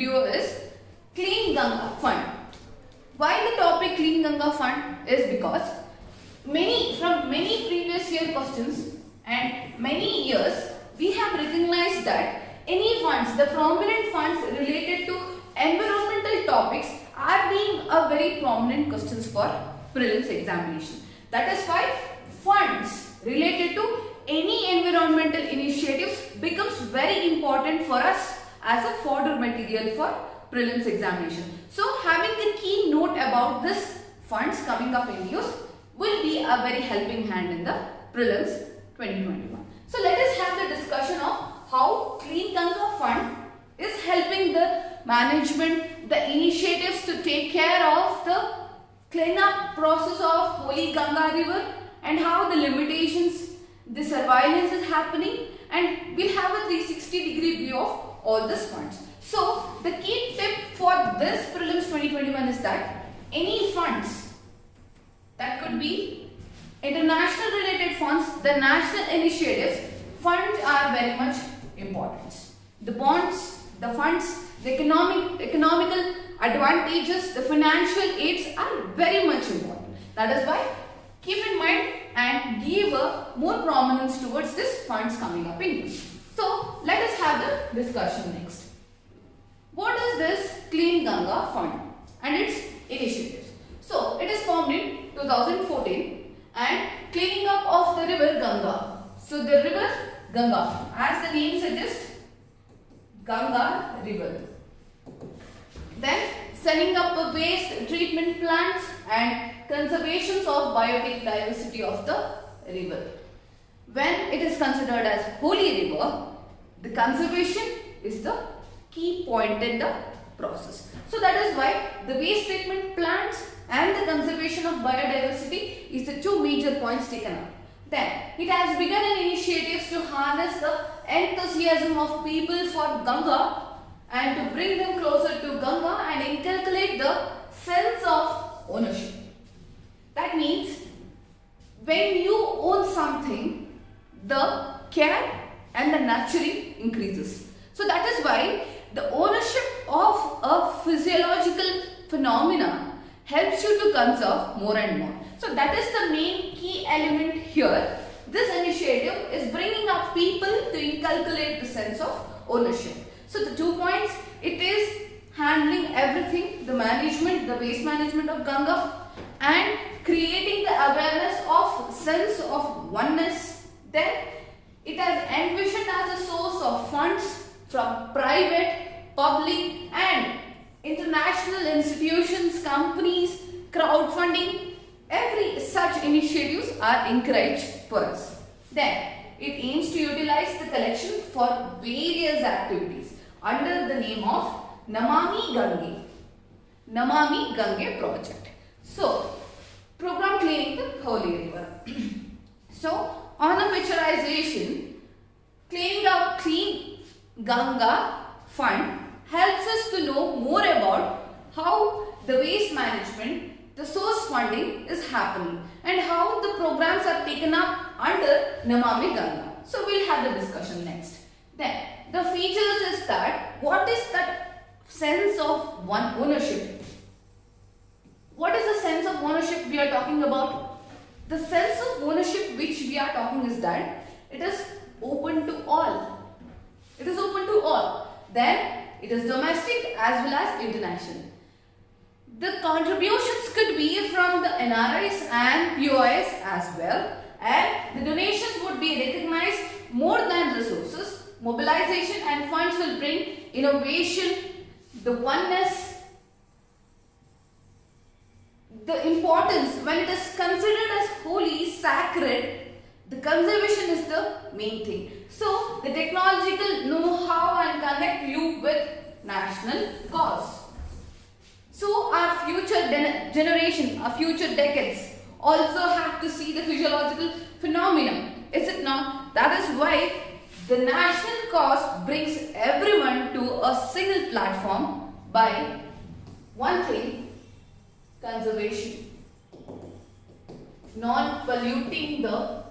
video is Clean Ganga Fund. Why the topic Clean Ganga Fund is because from many previous year questions and many years we have recognized that any funds, the prominent funds related to environmental topics are being a very prominent questions for prelims examination. That is why funds related to any environmental initiatives becomes very important for us as a fodder material for prelims examination. So having the key note about this funds coming up in use will be a very helping hand in the prelims 2021. So let us have the discussion of how Clean Ganga Fund is helping the management, the initiatives to take care of the cleanup process of Holy Ganga river and how the limitations, the surveillance is happening, and we'll have a 360-degree view of all these funds. So the key tip for this prelims 2021 is that any funds that could be international related funds, the national initiatives, funds are very much important. The bonds, the funds, the economical advantages, the financial aids are very much important. That is why keep in mind and give a more prominence towards this funds coming up in use. So let us have the discussion next. What is this Clean Ganga Fund and its initiatives? So it is formed in 2014 and cleaning up of the river Ganga. So the river Ganga, as the name suggests, Ganga river. Then setting up the waste treatment plants and conservations of biotic diversity of the river. When it is considered as holy river, the conservation is the key point in the process. So that is why the waste treatment plants and the conservation of biodiversity is the two major points taken up. Then it has begun an initiatives to harness the enthusiasm of people for Ganga and to bring them closer to Ganga and inculcate the sense of ownership. That means when you own something, the care and the nurturing increases. So that is why the ownership of a physiological phenomena helps you to conserve more and more. So that is the main key element here. This initiative is bringing up people to inculcate the sense of ownership. So the 2 points, it is handling everything, the management, the waste management of Ganga and creating the awareness of sense of oneness. Then it has envisioned as a source of funds from private, public and international institutions, companies, crowdfunding. Every such initiatives are encouraged for us. Then it aims to utilize the collection for various activities under the name of Namami Gange project. So program cleaning the holy river. So on a picturization, Clean Ganga Fund helps us to know more about how the waste management, the source funding is happening and how the programs are taken up under Namami Ganga. So we'll have the discussion next. Then the features is that what is that sense of ownership? What is the sense of ownership we are talking about? The sense of ownership which we are talking is that it is open to all. It is open to all. Then it is domestic as well as international. The contributions could be from the NRIs and POIs as well, and the donations would be recognized more than resources. Mobilization and funds will bring innovation, the oneness, the importance when it is considered as holy, sacred. The conservation is the main thing. So the technological know-how and connect you with national cause. So our future generation, our future decades also have to see the physiological phenomenon. Is it not? That is why the national cause brings everyone to a single platform by one thing, conservation, non-polluting the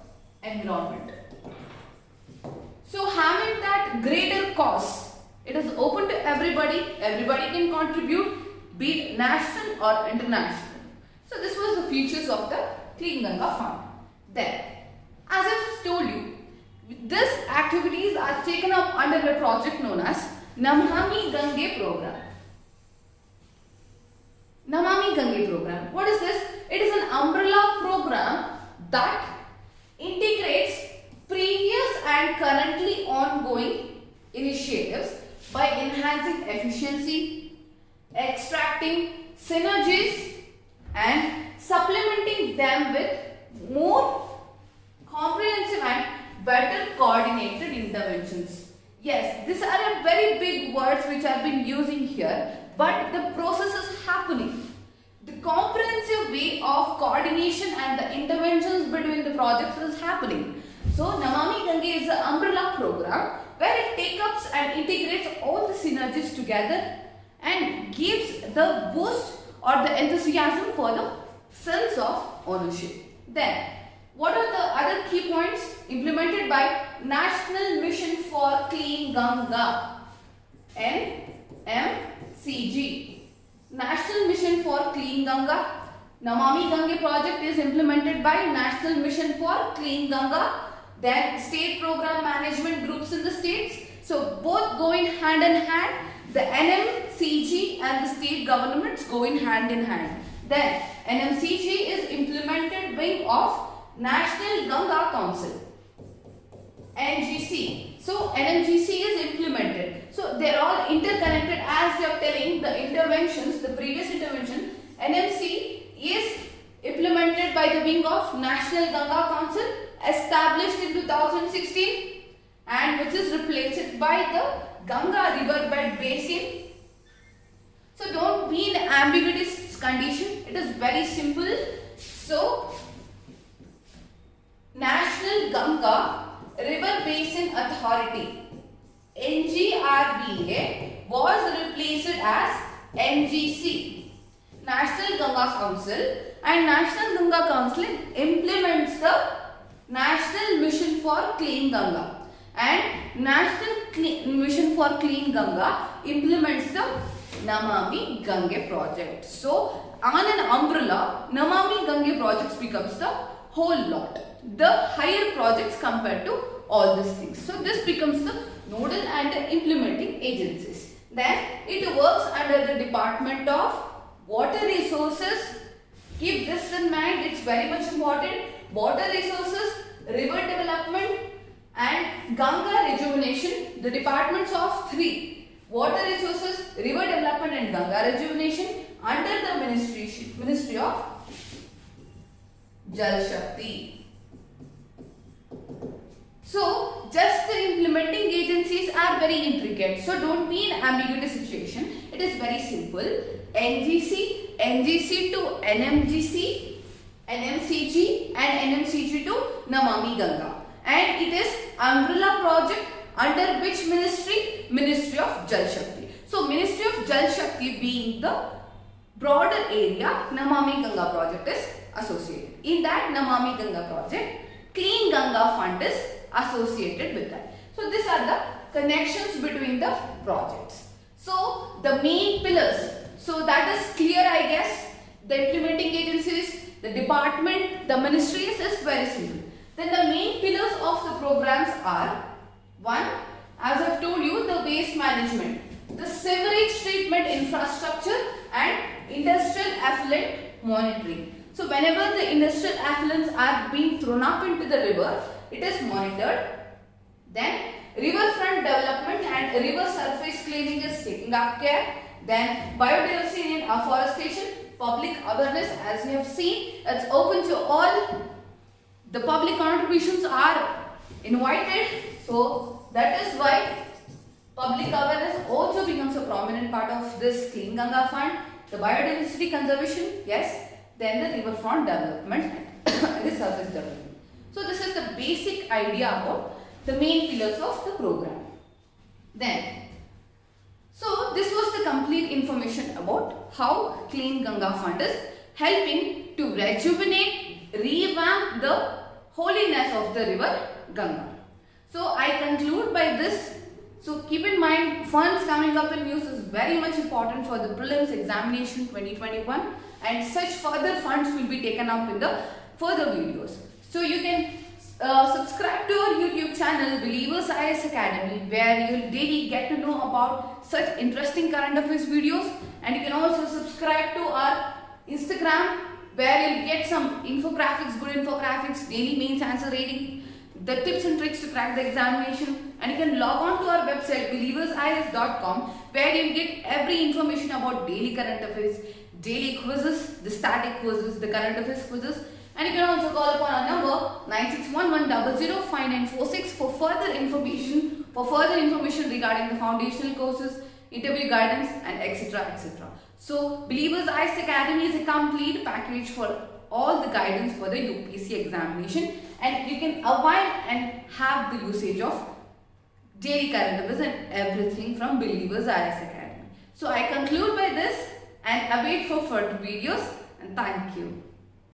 environment. So having that greater cause It is open to everybody. Everybody can contribute, be it national or international. So this was the features of the Clean Ganga Fund. Then, as I told you, these activities are taken up under a project known as Namami Gange program. Namami Gange program. What is this? It is an umbrella program that integrates previous and currently ongoing initiatives by enhancing efficiency, extracting synergies and supplementing them with more comprehensive and better coordinated interventions. Yes, these are very big words which I have been using here, but the process is happening. The comprehensive way of coordination and the interventions between the projects is happening. So, Namami Gange is an umbrella program where it takes up and integrates all the synergies together and gives the boost or the enthusiasm for the sense of ownership. Then, what are the other key points implemented by National Mission for Clean Ganga, NMCG? National Mission for Clean Ganga. Namami Gange project is implemented by National Mission for Clean Ganga. Then state program management groups in the states. So both going hand in hand. The NMCG and the state governments going hand in hand. Then NMCG is implemented wing of National Ganga Council, NGC. So NMGC is implemented. So they are all interconnected as they are telling the interventions, the previous intervention. NMC is implemented by the wing of National Ganga Council, established in 2016 and which is replaced by the Ganga riverbed basin. So don't be in ambiguous condition. It is very simple. So National Ganga River Basin Authority, NGRBA, was replaced as NGC, National Ganga Council, and National Ganga Council implements the National Mission for Clean Ganga, and National Mission for Clean Ganga implements the Namami Gange project. So on an umbrella, Namami Gange projects becomes the whole lot, the higher projects compared to all these things. So this becomes the nodal and implementing agencies. Then it works under the Department of Water Resources. Keep this in mind, it's very much important. Water Resources, River Development and Ganga Rejuvenation, the departments of three: Water Resources, River Development and Ganga Rejuvenation, under the Ministry of Jal Shakti. So, just the implementing agencies are very intricate. So, don't be in ambiguous situation. It is very simple. NGC, NGC to NMGC, NMCG and NMCG to Namami Ganga. And it is umbrella project under which ministry? Ministry of Jal Shakti. So, Ministry of Jal Shakti being the broader area, Namami Ganga project is associated. In that Namami Ganga project, Clean Ganga Fund is associated with that. So these are the connections between the projects. So the main pillars, so that is clear, I guess. The implementing agencies, the department, the ministries is very simple. Then the main pillars of the programs are: one, as I have told you, the waste management, the sewerage treatment infrastructure and industrial effluent monitoring. So whenever the industrial effluents are being thrown up into the river, it is monitored. Then riverfront development and river surface cleaning is taking up care. Then biodiversity and afforestation, public awareness, as we have seen, it's open to all. The public contributions are invited. So that is why public awareness also becomes a prominent part of this Clean Ganga Fund. The biodiversity conservation, yes. Then the riverfront development and the surface development. So this is the basic idea about the main pillars of the program. Then, so this was the complete information about how Clean Ganga Fund is helping to rejuvenate, revamp the holiness of the river Ganga. So I conclude by this So keep in mind, funds coming up in news is very much important for the prelims examination 2021, and such further funds will be taken up in the further videos. So you can subscribe to our YouTube channel Believers IAS Academy, where you will daily get to know about such interesting current affairs videos, and you can also subscribe to our Instagram, where you will get some infographics, good infographics, daily mains answer rating, the tips and tricks to crack the examination, and you can log on to our website believersias.com, where you will get every information about daily current affairs, daily quizzes, the static quizzes, the current affairs quizzes, and you can also call upon our number 9611005946 for further information regarding the foundational courses, interview guidance, and etc. etc. So Believers IAS Academy is a complete package for all the guidance for the UPSC examination, and you can avail and have the usage of daily current affairs and everything from Believers IAS Academy. So I conclude by this and await for further videos, and thank you.